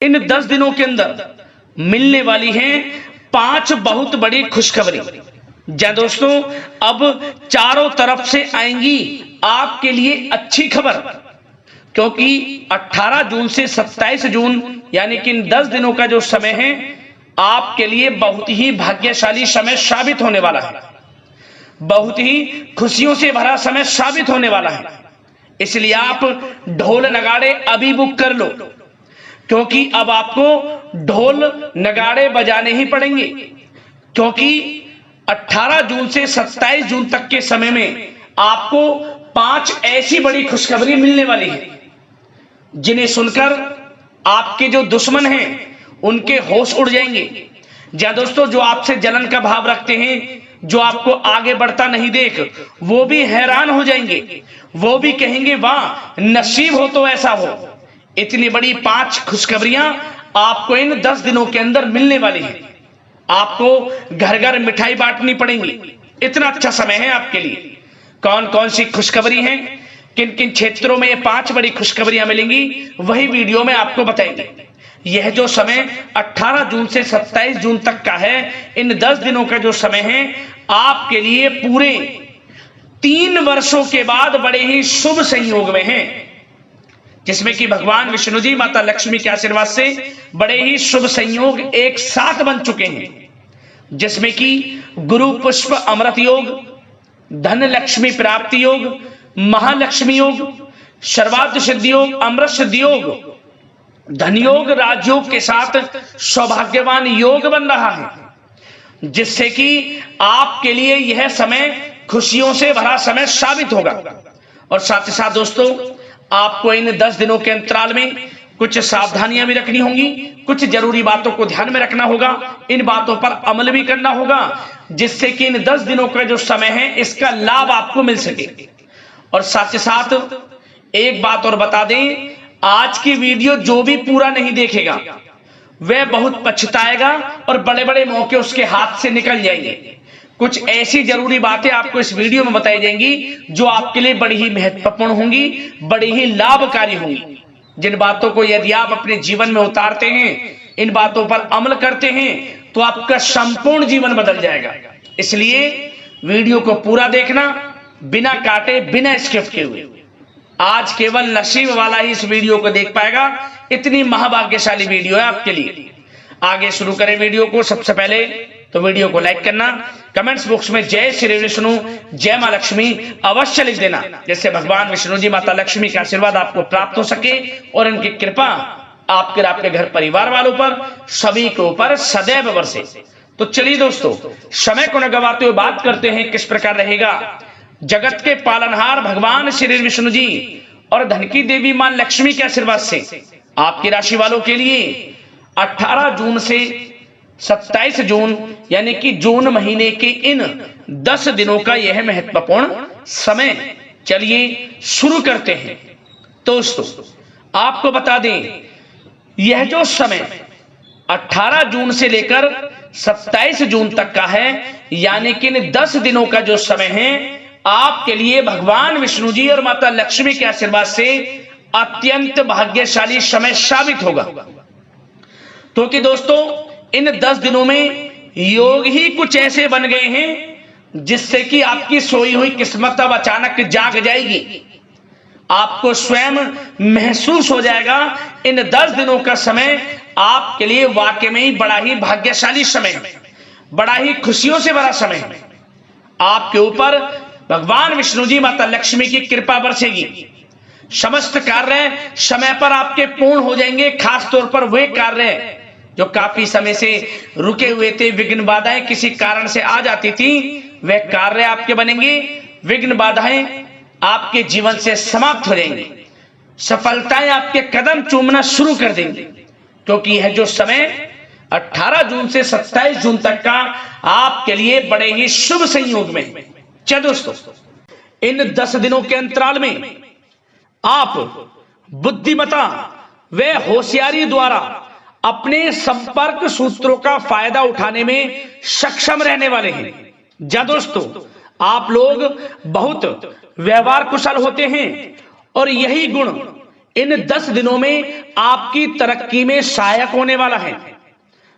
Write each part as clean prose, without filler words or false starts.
इन 10 दिनों के अंदर मिलने वाली हैं 5 बहुत बड़ी खुशखबरी। जी दोस्तों, अब चारों तरफ से आएंगी आपके लिए अच्छी खबर, क्योंकि 18 जून से 27 जून यानी कि इन 10 दिनों का जो समय है आपके लिए बहुत ही भाग्यशाली समय साबित होने वाला है, बहुत ही खुशियों से भरा समय साबित होने वाला है। इसलिए आप ढोल नगाड़े अभी बुक कर लो, क्योंकि अब आपको ढोल नगाड़े बजाने ही पड़ेंगे, क्योंकि 18 जून से 27 जून तक के समय में आपको 5 ऐसी बड़ी खुशखबरी मिलने वाली है, जिन्हें सुनकर आपके जो दुश्मन हैं उनके होश उड़ जाएंगे। या दोस्तों, जो आपसे जलन का भाव रखते हैं, जो आपको आगे बढ़ता नहीं देख, वो भी हैरान हो जाएंगे, वो भी कहेंगे वाह नसीब हो तो ऐसा हो। इतनी बड़ी 5 खुशखबरियां आपको इन 10 दिनों के अंदर मिलने वाली है। आपको घर घर मिठाई बांटनी पड़ेगी, इतना अच्छा समय है आपके लिए। कौन कौन सी खुशखबरी है, किन किन क्षेत्रों में ये 5 बड़ी खुशखबरियां मिलेंगी, वही वीडियो में आपको बताएंगे। यह जो समय 18 जून से 27 जून तक का है, इन 10 दिनों का जो समय है आपके लिए पूरे 3 वर्षों के बाद बड़े ही शुभ संयोग में है, जिसमें कि भगवान विष्णु जी, माता लक्ष्मी के आशीर्वाद से बड़े ही शुभ संयोग एक साथ बन चुके हैं, जिसमें कि गुरु पुष्प अमृत योग, धन लक्ष्मी प्राप्ति योग, महालक्ष्मी योग, सर्वार्थ सिद्धि योग, अमृत सिद्धि योग, धन योग, राजयोग के साथ सौभाग्यवान योग बन रहा है, जिससे कि आपके लिए यह समय खुशियों से भरा समय साबित होगा। और साथ ही साथ दोस्तों, आपको इन 10 दिनों के अंतराल में कुछ सावधानियां भी रखनी होंगी, कुछ जरूरी बातों को ध्यान में रखना होगा, इन बातों पर अमल भी करना होगा, जिससे कि इन 10 दिनों का जो समय है इसका लाभ आपको मिल सके। और साथ ही साथ एक बात और बता दें, आज की वीडियो जो भी पूरा नहीं देखेगा वह बहुत पछताएगा और बड़े बड़े मौके उसके हाथ से निकल जाएंगे। कुछ ऐसी जरूरी बातें आपको इस वीडियो में बताई जाएंगी जो आपके लिए बड़ी ही महत्वपूर्ण होंगी, बड़ी ही लाभकारी होंगी, जिन बातों को यदि आप अपने जीवन में उतारते हैं, इन बातों पर अमल करते हैं, तो आपका संपूर्ण जीवन बदल जाएगा। इसलिए वीडियो को पूरा देखना, बिना काटे, बिना स्किप किए हुए। आज केवल नसीब वाला ही इस वीडियो को देख पाएगा, इतनी महाभाग्यशाली वीडियो है आपके लिए। आगे शुरू करें वीडियो को। सबसे पहले तो वीडियो को लाइक करना, कमेंट्स बॉक्स में जय श्री विष्णु, जय मां लक्ष्मी अवश्य लिख देना, जिससे भगवान विष्णु जी, माता लक्ष्मी का आशीर्वाद आपको प्राप्त हो सके और इनकी कृपा आपके घर परिवार वालों पर, सभी के ऊपर सदैव बरसे। तो चलिए दोस्तों, समय को न गवाते हुए बात करते हैं किस प्रकार रहेगा जगत के पालनहार भगवान श्री विष्णु जी और धन की देवी मां लक्ष्मी के आशीर्वाद से आपकी राशि वालों के लिए 18 जून से 27 जून यानी कि जून महीने के इन 10 दिनों का यह महत्वपूर्ण समय। चलिए शुरू करते हैं। दोस्तों, आपको बता दें, यह जो समय 18 जून से लेकर 27 जून तक का है, यानी कि इन 10 दिनों का जो समय है आपके लिए भगवान विष्णु जी और माता लक्ष्मी के आशीर्वाद से अत्यंत भाग्यशाली समय साबित होगा। क्योंकि दोस्तों, इन 10 दिनों में योग ही कुछ ऐसे बन गए हैं जिससे कि आपकी सोई हुई किस्मत अब अचानक जाग जाएगी। आपको स्वयं महसूस हो जाएगा इन 10 दिनों का समय आपके लिए वाकई में ही बड़ा ही भाग्यशाली समय, बड़ा ही खुशियों से भरा समय। आपके ऊपर भगवान विष्णु जी, माता लक्ष्मी की कृपा बरसेगी। समस्त कार्य समय पर आपके पूर्ण हो जाएंगे। खास तौर पर वे कार्य जो काफी समय से रुके हुए थे, विघ्न बाधाएं किसी कारण से आ जाती थी, वह कार्य आपके बनेंगे। विघ्न बाधाएं आपके जीवन से समाप्त हो जाएंगी। सफलताएं आपके कदम चूमना शुरू कर देंगी, क्योंकि यह जो समय 18 जून से 27 जून तक का आपके लिए बड़े ही शुभ संयोग में। चलिए दोस्तों, इन 10 दिनों के अंतराल में आप बुद्धिमता व होशियारी द्वारा अपने संपर्क सूत्रों का फायदा उठाने में सक्षम रहने वाले हैं। जा दोस्तों, आप लोग बहुत व्यवहार कुशल होते हैं और यही गुण इन 10 दिनों में आपकी तरक्की में सहायक होने वाला है।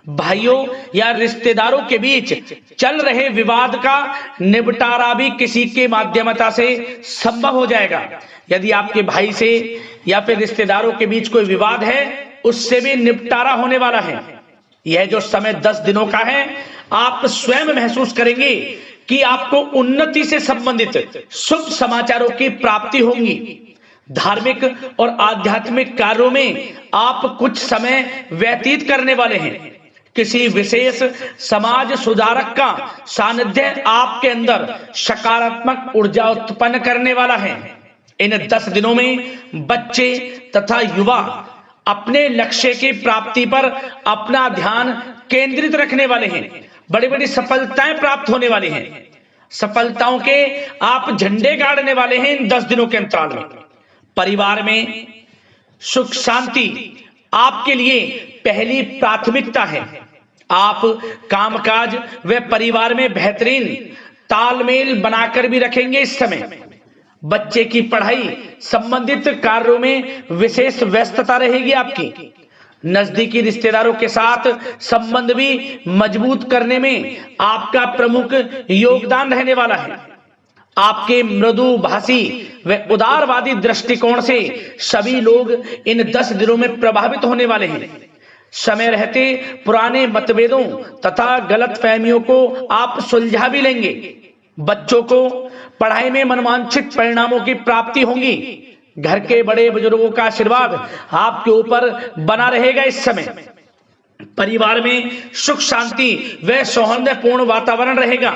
भाइयों या रिश्तेदारों के बीच चल रहे विवाद का निपटारा भी किसी के माध्यमता से संभव हो जाएगा। यदि आपके भाई से या फिर रिश्तेदारों के बीच कोई विवाद है, उससे भी निपटारा होने वाला है। यह जो समय 10 दिनों का है, आप स्वयं महसूस करेंगे कि आपको उन्नति से संबंधित शुभ समाचारों की प्राप्ति होगी। धार्मिक और आध्यात्मिक कार्यों में आप कुछ समय व्यतीत करने वाले हैं। किसी विशेष समाज सुधारक का सानिध्य आपके अंदर सकारात्मक ऊर्जा उत्पन्न करने वाला है। इन 10 दिनों में बच्चे तथा युवा अपने लक्ष्य की प्राप्ति पर अपना ध्यान केंद्रित रखने वाले हैं। बड़ी बड़ी सफलताएं प्राप्त होने वाली हैं। सफलताओं के आप झंडे गाड़ने वाले हैं इन 10 दिनों के अंतराल में। परिवार में सुख शांति आपके लिए पहली प्राथमिकता है। आप कामकाज व परिवार में बेहतरीन तालमेल बनाकर भी रखेंगे। इस समय बच्चे की पढ़ाई संबंधित कार्यों में विशेष व्यस्तता रहेगी आपकी। नजदीकी रिश्तेदारों के साथ संबंध भी मजबूत करने में आपका प्रमुख योगदान रहने वाला है। आपके मृदु भाषी व उदारवादी दृष्टिकोण से सभी लोग इन 10 दिनों में प्रभावित होने वाले हैं। समय रहते पुराने मतभेदों तथा गलतफहमियों को आप सुलझा भी लेंगे। बच्चों को पढ़ाई में मनवांछित परिणामों की प्राप्ति होगी। घर के बड़े बुजुर्गों का आशीर्वाद आपके ऊपर बना रहेगा। इस समय परिवार में सुख शांति व सौहार्दपूर्ण वातावरण रहेगा।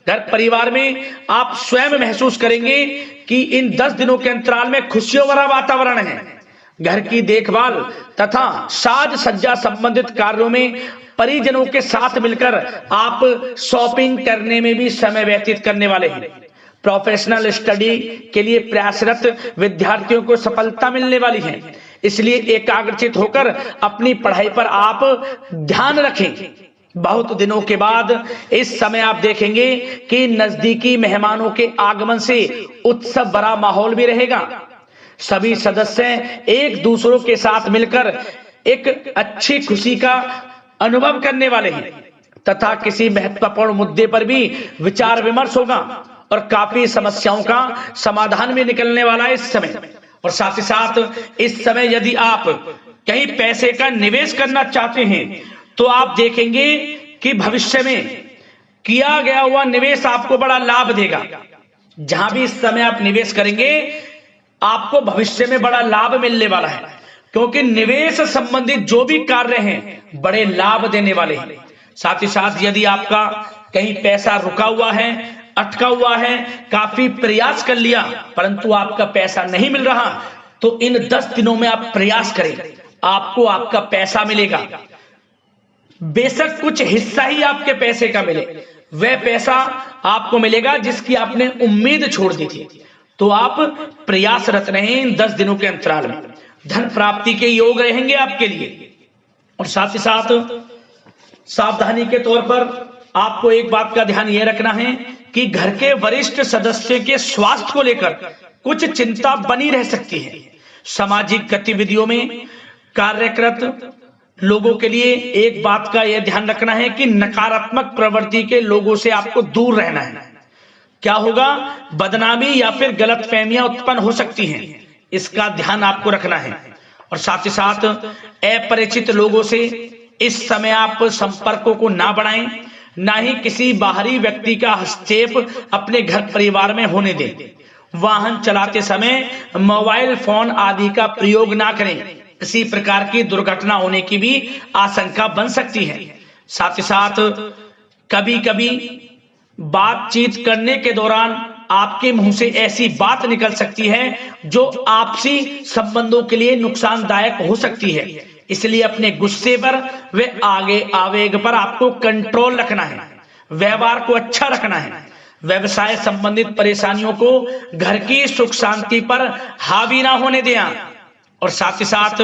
घर परिवार में आप स्वयं महसूस करेंगे कि इन 10 दिनों के अंतराल में खुशियों भरा वातावरण है। घर की देखभाल तथा साज सज्जा संबंधित कार्यों में परिजनों के साथ मिलकर आप शॉपिंग करने में भी समय व्यतीत करने वाले हैं। प्रोफेशनल स्टडी के लिए प्रयासरत विद्यार्थियों को सफलता मिलने वाली है। इसलिए एकाग्रचित होकर अपनी पढ़ाई पर आप ध्यान रखें। बहुत दिनों के बाद इस समय आप देखेंगे कि नजदीकी मेहमानों के आगमन से उत्सव भरा माहौल भी रहेगा। सभी सदस्य एक दूसरों के साथ मिलकर एक अच्छी खुशी का अनुभव करने वाले हैं तथा किसी महत्वपूर्ण मुद्दे पर भी विचार विमर्श होगा और काफी समस्याओं का समाधान भी निकलने वाला है इस समय। और साथ ही साथ इस समय यदि आप कहीं पैसे का निवेश करना चाहते हैं तो आप देखेंगे कि भविष्य में किया गया हुआ निवेश आपको बड़ा लाभ देगा। जहां भी इस समय आप निवेश करेंगे आपको भविष्य में बड़ा लाभ मिलने वाला है, क्योंकि निवेश संबंधित जो भी कार्य हैं बड़े लाभ देने वाले हैं। साथ ही साथ यदि आपका कहीं पैसा रुका हुआ है, अटका हुआ है, काफी प्रयास कर लिया परंतु आपका पैसा नहीं मिल रहा, तो इन 10 दिनों में आप प्रयास करें, आपको आपका पैसा मिलेगा। बेशक कुछ हिस्सा ही आपके पैसे का मिले, वह पैसा आपको मिलेगा जिसकी आपने उम्मीद छोड़ दी थी। तो आप प्रयासरत रहें इन 10 दिनों के अंतराल में। धन प्राप्ति के योग रहेंगे आपके लिए। और साथ ही साथ सावधानी के तौर पर आपको एक बात का ध्यान यह रखना है कि घर के वरिष्ठ सदस्य के स्वास्थ्य को लेकर कुछ चिंता बनी रह सकती है। सामाजिक गतिविधियों में कार्यरत लोगों के लिए एक बात का यह ध्यान रखना है कि नकारात्मक प्रवृत्ति के लोगों से आपको दूर रहना है। क्या होगा, बदनामी या फिर गलतफहमियां उत्पन्न हो सकती हैं, इसका ध्यान आपको रखना है। और साथ ही साथ अपरिचित लोगों से इस समय आप संपर्कों को ना बढ़ाएं, ना ही किसी बाहरी व्यक्ति का हस्तक्षेप अपने घर परिवार में होने दें। वाहन चलाते समय मोबाइल फोन आदि का प्रयोग ना करें, किसी प्रकार की दुर्घटना होने की भी आशंका बन सकती है। साथ ही साथ कभी कभी बातचीत करने के दौरान आपके मुंह से ऐसी बात निकल सकती है जो आपसी संबंधों के लिए नुकसानदायक हो सकती है। इसलिए अपने गुस्से पर व आगे आवेग पर आपको कंट्रोल रखना है, व्यवहार को अच्छा रखना है। व्यवसाय संबंधित परेशानियों को घर की सुख शांति पर हावी ना होने दें। और साथ ही साथ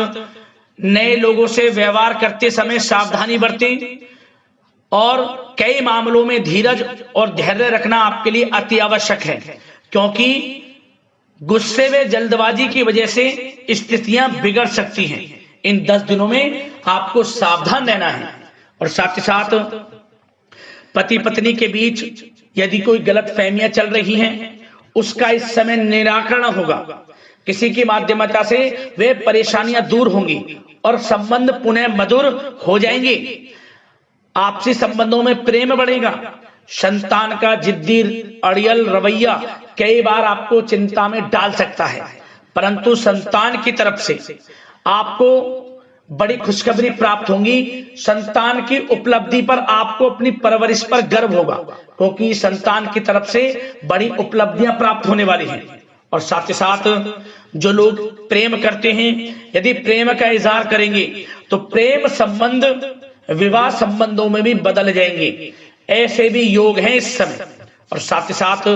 नए लोगों से व्यवहार करते समय सावधानी बरतें और कई मामलों में धीरज और धैर्य रखना आपके लिए अति आवश्यक है, क्योंकि गुस्से में जल्दबाजी की वजह से स्थितियां बिगड़ सकती हैं। इन 10 दिनों में आपको सावधान रहना है। और साथ ही साथ पति पत्नी के बीच यदि कोई गलत फहमियां चल रही हैं, उसका इस समय निराकरण होगा। किसी की माध्यमता से वे परेशानियां दूर होंगी और संबंध पुनः मधुर हो जाएंगे। आपसी संबंधों में प्रेम बढ़ेगा। संतान का जिद्दी अड़ियल रवैया कई बार आपको चिंता में डाल सकता है, परंतु संतान की तरफ से आपको बड़ी खुशखबरी प्राप्त होगी। संतान की उपलब्धि पर आपको अपनी परवरिश पर गर्व होगा, क्योंकि संतान की तरफ से बड़ी उपलब्धियां प्राप्त होने वाली हैं। और साथ ही साथ जो लोग प्रेम करते हैं, यदि प्रेम का इजहार करेंगे तो प्रेम संबंध विवाह संबंधों में भी बदल जाएंगे। ऐसे भी योग हैं इस समय। और साथ ही साथ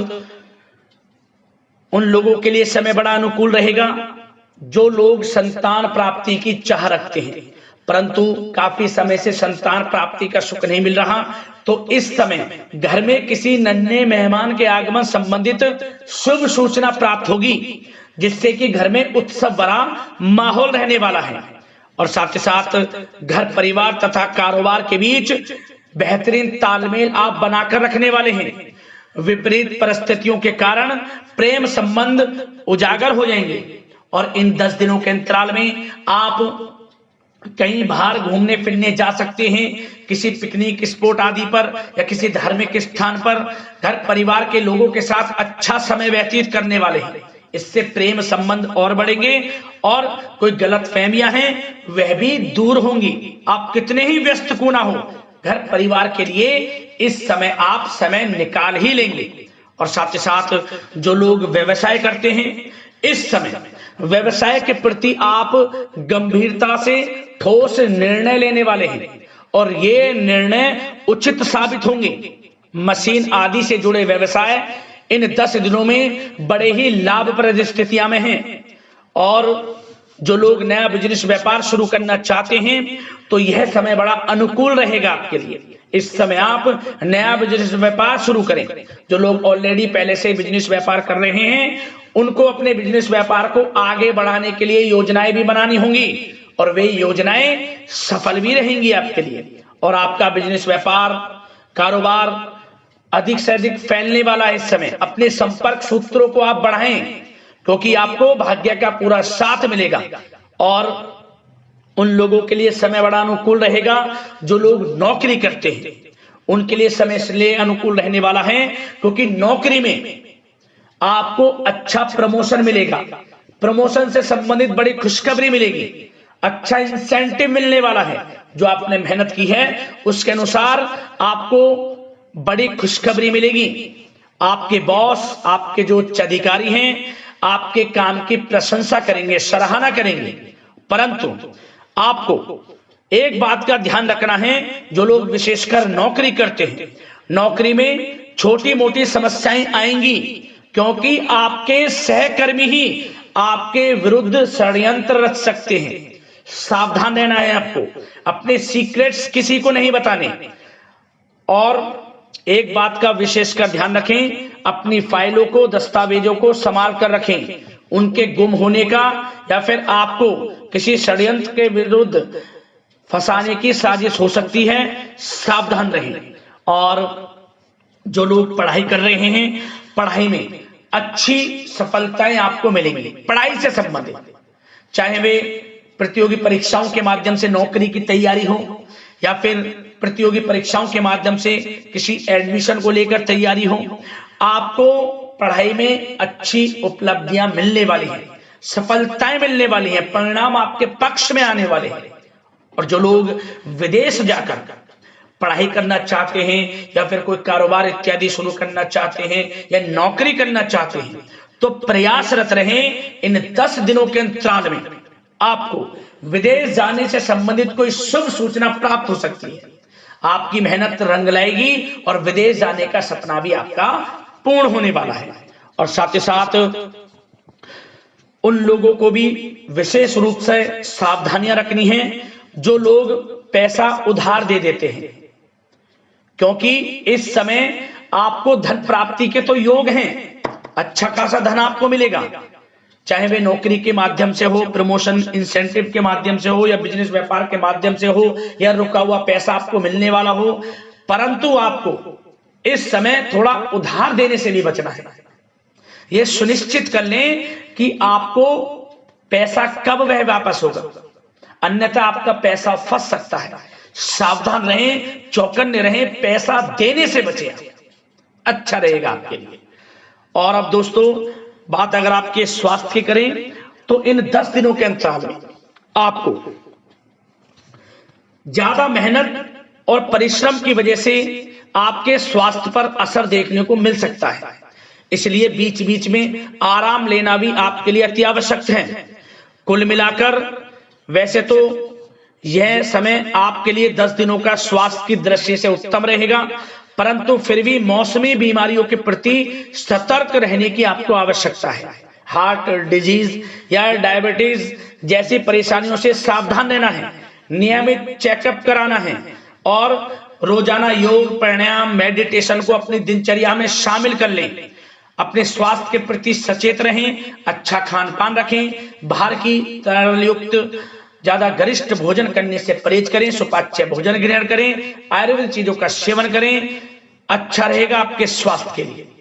उन लोगों के लिए समय बड़ा अनुकूल रहेगा जो लोग संतान प्राप्ति की चाह रखते हैं, परंतु काफी समय से संतान प्राप्ति का सुख नहीं मिल रहा, तो इस समय घर में किसी नन्हे मेहमान के आगमन संबंधित शुभ सूचना प्राप्त होगी, जिससे कि घर में उत्सव भरा माहौल रहने वाला है। और साथ ही साथ घर परिवार तथा कारोबार के बीच बेहतरीन तालमेल आप बनाकर रखने वाले हैं। विपरीत परिस्थितियों के कारण प्रेम संबंध उजागर हो जाएंगे। और इन 10 दिनों के अंतराल में आप कहीं बाहर घूमने फिरने जा सकते हैं, किसी पिकनिक स्पॉट आदि पर या किसी धार्मिक स्थान पर घर परिवार के लोगों के साथ अच्छा समय व्यतीत करने वाले हैं। इससे प्रेम संबंध और बढ़ेंगे और कोई गलत फहमियां हैं वह भी दूर होंगी। आप कितने ही व्यस्त क्यों ना हो, घर परिवार के लिए इस समय आप समय निकाल ही लेंगे। और साथ ही साथ जो लोग व्यवसाय करते हैं, इस समय व्यवसाय के प्रति आप गंभीरता से ठोस निर्णय लेने वाले हैं और ये निर्णय उचित साबित होंगे। मशीन आदि से जुड़े व्यवसाय इन 10 दिनों में बड़े ही लाभप्रद स्थितियां में हैं। और जो लोग नया बिजनेस व्यापार शुरू करना चाहते हैं तो यह समय बड़ा अनुकूल रहेगा आपके लिए। इस समय आप नया बिजनेस व्यापार शुरू करें। जो लोग ऑलरेडी पहले से बिजनेस व्यापार कर रहे हैं, उनको अपने बिजनेस व्यापार को आगे बढ़ाने के लिए योजनाएं भी बनानी होंगी और वे योजनाएं सफल भी रहेंगी आपके लिए। और आपका बिजनेस व्यापार कारोबार अधिक से अधिक फैलने वाला है। इस समय अपने संपर्क सूत्रों को आप बढ़ाएं, क्योंकि आपको भाग्य का पूरा साथ मिलेगा। और उन लोगों के लिए समय बड़ा अनुकूल रहेगा जो लोग नौकरी करते हैं, उनके लिए समय इसलिए अनुकूल रहने वाला है क्योंकि नौकरी में आपको अच्छा प्रमोशन मिलेगा। प्रमोशन से संबंधित बड़ी खुशखबरी मिलेगी, अच्छा इंसेंटिव मिलने वाला है। जो आपने मेहनत की है उसके अनुसार आपको बड़ी खुशखबरी मिलेगी। आपके बॉस, आपके जो उच्च अधिकारी हैं, आपके काम की प्रशंसा करेंगे, सराहना करेंगे। परंतु आपको एक बात का ध्यान रखना है, जो लोग विशेषकर नौकरी करते हैं, नौकरी में छोटी मोटी समस्याएं आएंगी, क्योंकि आपके सहकर्मी ही आपके विरुद्ध षड्यंत्र रच सकते हैं। सावधान रहना है आपको, अपने सीक्रेट्स किसी को नहीं बताने। और एक बात का विशेषकर ध्यान रखें, अपनी फाइलों को, दस्तावेजों को संभाल कर रखें। उनके गुम होने का या फिर आपको किसी षड्यंत्र के विरुद्ध फंसाने की साजिश हो सकती है, सावधान रहें। और जो लोग पढ़ाई कर रहे हैं, पढ़ाई में अच्छी सफलताएं आपको मिलेंगी। पढ़ाई से संबंधित, चाहे वे प्रतियोगी परीक्षाओं के माध्यम से नौकरी की तैयारी हो या फिर प्रतियोगी परीक्षाओं के माध्यम से किसी एडमिशन को लेकर तैयारी हो, आपको पढ़ाई में अच्छी उपलब्धियां मिलने वाली हैं, सफलताएं मिलने वाली हैं, परिणाम आपके पक्ष में आने वाले हैं। और जो लोग विदेश जाकर पढ़ाई करना चाहते हैं या फिर कोई कारोबार इत्यादि शुरू करना चाहते हैं या नौकरी करना चाहते हैं, तो प्रयासरत रहें। इन 10 दिनों के अंतराल में आपको विदेश जाने से संबंधित कोई शुभ सूचना प्राप्त हो सकती है। आपकी मेहनत रंग लाएगी और विदेश जाने का सपना भी आपका पूर्ण होने वाला है। और साथ ही साथ उन लोगों को भी विशेष रूप से सावधानियां रखनी है जो लोग पैसा उधार दे देते हैं, क्योंकि इस समय आपको धन प्राप्ति के तो योग हैं, अच्छा खासा धन आपको मिलेगा, चाहे वे नौकरी के माध्यम से हो, प्रमोशन इंसेंटिव के माध्यम से हो, या बिजनेस व्यापार के माध्यम से हो, या रुका हुआ पैसा आपको मिलने वाला हो। परंतु आपको इस समय थोड़ा उधार देने से भी बचना है। यह सुनिश्चित कर लें कि आपको पैसा कब वह वापस होगा, अन्यथा आपका पैसा फंस सकता है। सावधान रहें, चौकन्ने रहें, पैसा देने से बचें, अच्छा रहेगा आपके लिए। और अब दोस्तों बात अगर आपके स्वास्थ्य की करें तो इन 10 दिनों के अंतराल में आपको ज्यादा मेहनत और परिश्रम की वजह से आपके स्वास्थ्य पर असर देखने को मिल सकता है, इसलिए बीच बीच में आराम लेना भी आपके लिए अति आवश्यक है। कुल मिलाकर वैसे तो यह समय आपके लिए 10 दिनों का स्वास्थ्य की दृष्टि से उत्तम रहेगा, परंतु फिर भी मौसमी बीमारियों के प्रति सतर्क रहने की आपको आवश्यकता है। हार्ट डिजीज या डायबिटीज जैसी परेशानियों से सावधान रहना है, नियमित चेकअप कराना है और रोजाना योग, प्राणायाम, मेडिटेशन को अपनी दिनचर्या में शामिल कर लें। अपने स्वास्थ्य के प्रति सचेत रहें, अच्छा खान पान रखें, बाहर की तरल युक्त ज्यादा गरिष्ठ भोजन करने से परहेज करें, सुपाच्य भोजन ग्रहण करें, आयुर्वेदिक चीजों का सेवन करें, अच्छा रहेगा आपके स्वास्थ्य के लिए।